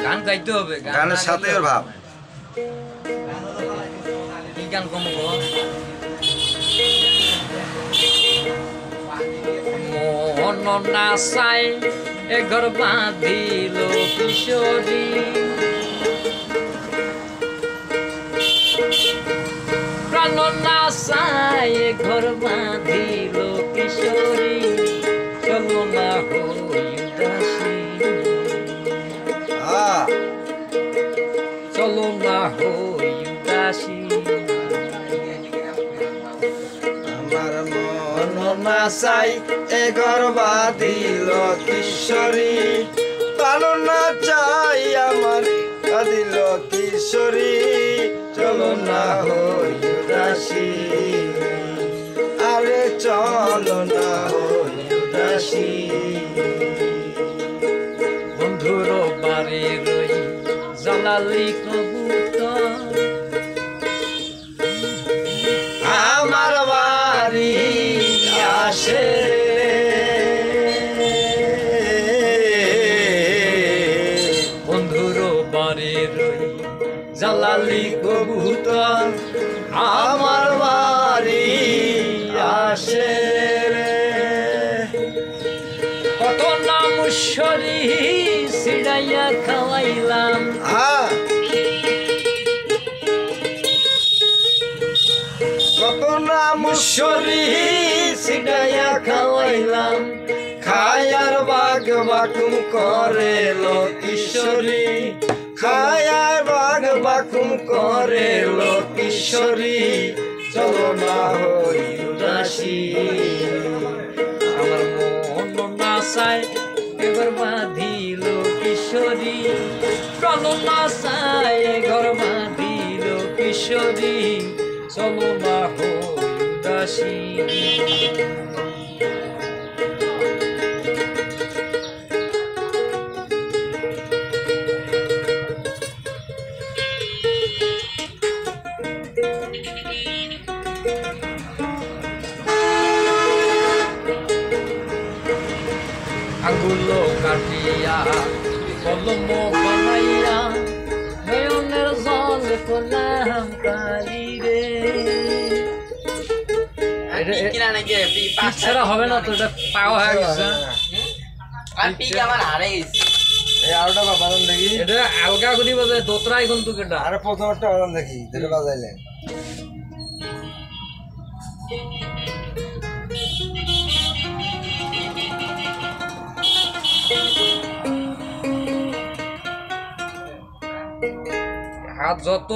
গান গাইতে হবে, গানের সাথে ওর ভাব। কি গান কম মন না চাই এ ঘর বাঁধিল কিশোরী, প্রাণ না চাই এ ঘর বাঁধিল কিশোরী, চলো না হই উদাসী, চলো না হই উদাসী। আমার মন না চাই এ ঘর বাঁধিল কিশোরী, প্রাণ না চাই আমার বাঁধিল কিশোরী, চলো না হই উদাসী, আরে চলো না হই উদাসী। বন্ধুর বাড়ি রই জালালি কবুতর, আমার বাড়ি আসে বন্ধুর বাড়ি রই জালালি কবুতর, আমার বাড়ি আসে কত নাম সরি সিড়াইয়া খাওয়াইলাম, কত নাম সরি সিড়াইয়া খাওয়াইলাম, খায়ার বাঘ বাকুম করে লো কিশোরী, খায়ার বাঘ বাকুম করে লো কিশোরী, চলো না হই উদাসী। আমার মন না চায় এবার বাঁধিল কিশোরী, প্রাণ না চায় ঘর বাঁধিল কিশোরী, চলো না হই উদাসী। আঙ্গুল কাটিয়া কলম বানাইয়া নয়নের জল করলাম কালি রে, ছাড়া হবে না তো, এটা পাওয়া হয়ে গেছে। এই আরোটা বাজান দেখি, এটা আলগা করি বাজে দোতরাই কিন্তু কেটা আরে প্রথমটা বাজান দেখি যেটা বাজাইলে। হাত যত